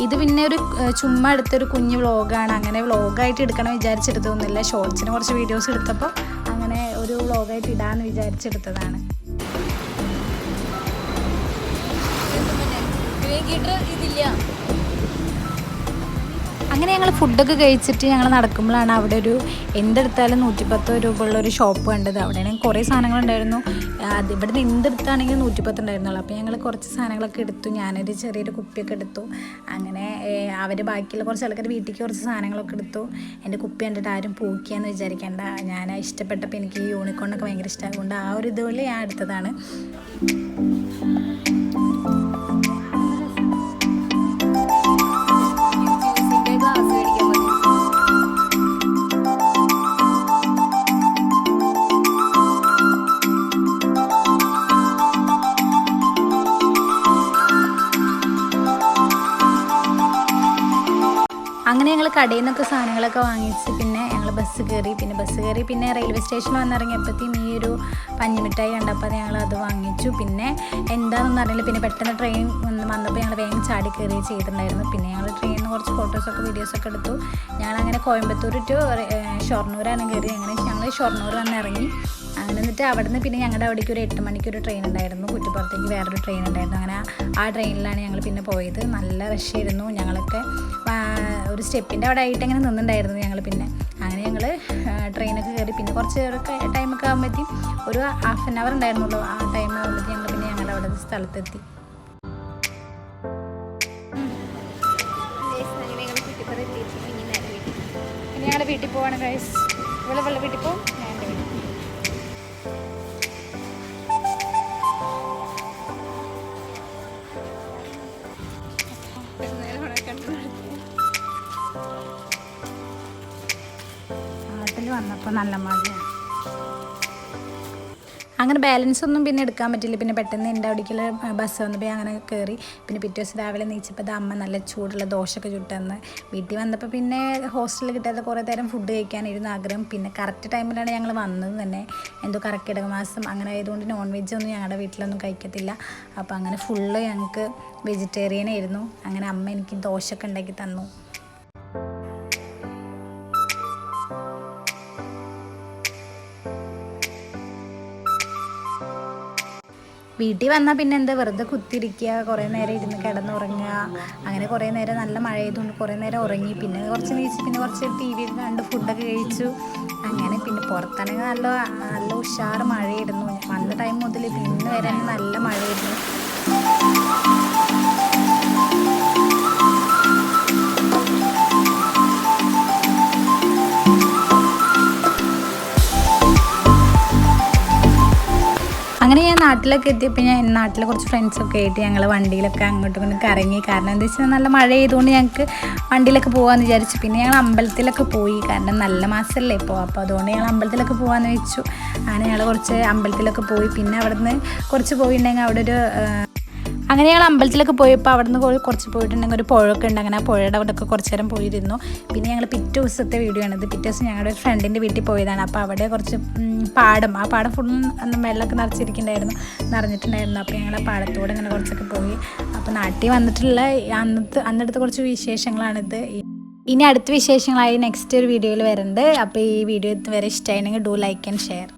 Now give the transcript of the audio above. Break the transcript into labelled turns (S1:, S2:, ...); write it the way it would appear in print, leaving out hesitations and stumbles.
S1: ഇത് പിന്നെ ഒരു ചുമ്മാ എടുത്തൊരു കുഞ്ഞു വ്ളോഗാണ്. അങ്ങനെ വ്ളോഗായിട്ട് എടുക്കണം വിചാരിച്ചെടുത്തൊന്നുമില്ല. ഷോർട്സിന് കുറച്ച് വീഡിയോസ് എടുത്തപ്പോൾ അങ്ങനെ ഒരു വ്ളോഗായിട്ട് ഇടാമെന്ന് വിചാരിച്ചെടുത്തതാണ്. അങ്ങനെ ഞങ്ങൾ ഫുഡൊക്കെ കഴിച്ചിട്ട് ഞങ്ങൾ നടക്കുമ്പോഴാണ് അവിടെ ഒരു എന്തെടുത്താലും 110 രൂപ ഉള്ളൊരു ഷോപ്പ് കണ്ടത്. അവിടെയാണെങ്കിൽ കുറേ സാധനങ്ങളുണ്ടായിരുന്നു. ഇവിടെ നിന്ന് എന്തെടുത്താണെങ്കിൽ 110 ഉണ്ടായിരുന്നുള്ളൂ. അപ്പോൾ ഞങ്ങൾ കുറച്ച് സാധനങ്ങളൊക്കെ എടുത്തു. ഞാനൊരു ചെറിയൊരു കുപ്പിയൊക്കെ എടുത്തു. അങ്ങനെ അവർ ബാക്കിയുള്ള കുറച്ച് ആൾക്കാർ വീട്ടിലേക്ക് കുറച്ച് സാധനങ്ങളൊക്കെ എടുത്തു. എൻ്റെ കുപ്പി കണ്ടിട്ട് ആരും പൂക്കിയാന്ന് വിചാരിക്കേണ്ട. ഞാൻ ഇഷ്ടപ്പെട്ടപ്പോൾ എനിക്ക് ഈ യൂണിക്കോണൊക്കെ ഭയങ്കര ഇഷ്ടമായതുകൊണ്ട് ആ ഒരു ഇതുപോലെ ഞാൻ എടുത്തതാണ്. അങ്ങനെ ഞങ്ങൾ കടയിൽ നിന്നൊക്കെ സാധനങ്ങളൊക്കെ വാങ്ങിച്ച് പിന്നെ ഞങ്ങൾ ബസ് കയറി. പിന്നെ റെയിൽവേ സ്റ്റേഷനിൽ വന്നിറങ്ങിയപ്പോഴത്തേക്കും ഈ ഒരു പഞ്ഞിമിഠായി കണ്ടപ്പോൾ ഞങ്ങൾ അത് വാങ്ങിച്ചു. പിന്നെ എന്താണെന്നൊന്നും അറിയില്ല. പിന്നെ പെട്ടെന്ന് ട്രെയിൻ വന്നപ്പോൾ ഞങ്ങൾ വേഗം ചാടി കയറി ചെയ്തിട്ടുണ്ടായിരുന്നു. പിന്നെ ഞങ്ങൾ ട്രെയിനിൽ നിന്ന് കുറച്ച് ഫോട്ടോസൊക്കെ വീഡിയോസൊക്കെ എടുത്തു. ഞങ്ങളങ്ങനെ കോയമ്പത്തൂർ ടു ഷൊർണൂരാണ് കയറി. അങ്ങനെ ഞങ്ങൾ ഷൊർണൂർ വന്ന് ഇറങ്ങി. അങ്ങനെ എന്നിട്ട് അവിടെ നിന്ന് പിന്നെ ഞങ്ങളുടെ അവിടേക്ക് ഒരു 8 മണിക്കൊരു ട്രെയിൻ ഉണ്ടായിരുന്നു. കുറ്റിപ്പുറത്തേക്ക് വേറൊരു ട്രെയിൻ ഉണ്ടായിരുന്നു. അങ്ങനെ ആ ട്രെയിനിലാണ് ഞങ്ങൾ പിന്നെ പോയത്. നല്ല റഷായിരുന്നു. ഞങ്ങളൊക്കെ ഒരു സ്റ്റെപ്പിൻ്റെ അവിടെ ആയിട്ട് അങ്ങനെ നിന്നുണ്ടായിരുന്നു ഞങ്ങൾ. പിന്നെ അങ്ങനെ ഞങ്ങൾ ട്രെയിനൊക്കെ കയറി. പിന്നെ കുറച്ച് ടൈമൊക്കെ ആകുമ്പോഴത്തേക്കും ഒരു ½ an hour ഉണ്ടായിരുന്നുള്ളൂ. ആ ടൈം ആകുമ്പോഴത്തേക്കും ഞങ്ങൾ പിന്നെ ഞങ്ങളുടെ അവിടെ സ്ഥലത്തെത്തി. ഇനി ഞങ്ങളുടെ വീട്ടിൽ പോവാണ് ഗൈസ്. ഇവിടെ വീട്ടിൽ പോകും. ഞാൻ എൻ്റെ വീട്ടിൽ വന്നപ്പോൾ നല്ല മഴയാണ്. അങ്ങനെ ബാലൻസ് ഒന്നും പിന്നെ എടുക്കാൻ പറ്റില്ല. പിന്നെ പെട്ടെന്ന് എൻ്റെ അവിടേക്കുള്ള ബസ് വന്നപ്പോൾ അങ്ങനെ കയറി. പിന്നെ പിറ്റേ ദിവസം രാവിലെ നീച്ചപ്പോൾ അമ്മ നല്ല ചൂടുള്ള ദോശയൊക്കെ ചുട്ടെന്ന്. വീട്ടിൽ വന്നപ്പോൾ പിന്നെ ഹോസ്റ്റലിൽ കിട്ടാതെ കുറേ നേരം ഫുഡ് കഴിക്കാനായിരുന്നു ആഗ്രഹം. പിന്നെ കറക്റ്റ് ടൈമിലാണ് ഞങ്ങൾ വന്നത് തന്നെ. എന്തോ കർക്കിടക മാസം അങ്ങനെ ആയതുകൊണ്ട് നോൺ വെജ് ഒന്നും ഞങ്ങളുടെ വീട്ടിലൊന്നും കഴിക്കത്തില്ല. അപ്പോൾ അങ്ങനെ ഫുള്ള് ഞങ്ങൾക്ക് വെജിറ്റേറിയൻ ആയിരുന്നു. അങ്ങനെ അമ്മ എനിക്ക് ദോശയൊക്കെ ഉണ്ടാക്കി തന്നു. വീട്ടിൽ വന്നാൽ പിന്നെ എന്താ വെറുതെ കുത്തിരിക്കുക, കുറേ നേരം ഇരുന്ന് കിടന്നുറങ്ങുക. അങ്ങനെ കുറേ നേരം നല്ല മഴ ചെയ്തുകൊണ്ട് കുറേ നേരം ഉറങ്ങി. പിന്നെ കുറച്ച് നീച്ച് പിന്നെ കുറച്ച് TV കണ്ട് ഫുഡൊക്കെ കഴിച്ചു. അങ്ങനെ പിന്നെ പുറത്താണെങ്കിൽ നല്ല ഉഷാറ് മഴയായിരുന്നു. വന്ന ടൈം മുതൽ പിന്നെ വരെ നല്ല മഴയായിരുന്നു. അങ്ങനെ ഞാൻ നാട്ടിലൊക്കെ എത്തിയപ്പോൾ നാട്ടിലെ കുറച്ച് ഫ്രണ്ട്സൊക്കെ ആയിട്ട് ഞങ്ങൾ വണ്ടിയിലൊക്കെ അങ്ങോട്ടും ഇങ്ങോട്ടും കറങ്ങി. കാരണം എന്താ വെച്ചാൽ നല്ല മഴ ചെയ്തുകൊണ്ട് ഞങ്ങൾക്ക് വണ്ടിയിലൊക്കെ പോകാമെന്ന് വിചാരിച്ചു. പിന്നെ ഞങ്ങൾ അമ്പലത്തിലൊക്കെ പോയി. കാരണം നല്ല മാസമല്ലേ ഇപ്പോൾ. അപ്പോൾ അതുകൊണ്ട് ഞങ്ങൾ അമ്പലത്തിലൊക്കെ പോകാമെന്ന് വെച്ചു. അങ്ങനെ ഞങ്ങൾ കുറച്ച് അമ്പലത്തിലൊക്കെ പോയി. പിന്നെ അവിടെ നിന്ന് കുറച്ച് പോയിട്ടുണ്ടെങ്കിൽ അവിടെ ഒരു അങ്ങനെ ഞങ്ങൾ അമ്പലത്തിലൊക്കെ പോയപ്പോൾ അവിടെ നിന്ന് കുറച്ച് പോയിട്ടുണ്ടെങ്കിൽ ഒരു പുഴയൊക്കെ ഉണ്ട്. അങ്ങനെ ആ പുഴയുടെ അവിടെയൊക്കെ കുറച്ച് നേരം പോയിരുന്നു. പിന്നെ ഞങ്ങൾ പിറ്റേ ദിവസത്തെ വീഡിയോ ആണിത്. പിറ്റേ ദിവസം ഞങ്ങളുടെ ഒരു ഫ്രണ്ടിൻ്റെ വീട്ടിൽ പോയതാണ്. അപ്പോൾ അവിടെ കുറച്ച് ആ പാടം ഫുൾ വെള്ളമൊക്കെ നിറഞ്ഞിട്ടുണ്ടായിരുന്നു. അപ്പോൾ ഞങ്ങൾ ആ പാടത്തോടെ ഇങ്ങനെ കുറച്ചൊക്കെ പോയി. അപ്പോൾ നാട്ടിൽ വന്നിട്ടുള്ള അന്നടുത്ത് കുറച്ച് വിശേഷങ്ങളാണിത്. ഇനി അടുത്ത വിശേഷങ്ങളായി നെക്സ്റ്റ് ഒരു വീഡിയോയിൽ വരുന്നുണ്ട്. അപ്പോൾ ഈ വീഡിയോ വരെ ഇഷ്ടമായിരുന്നെങ്കിൽ ഡു ലൈക്ക് ആൻഡ് ഷെയർ.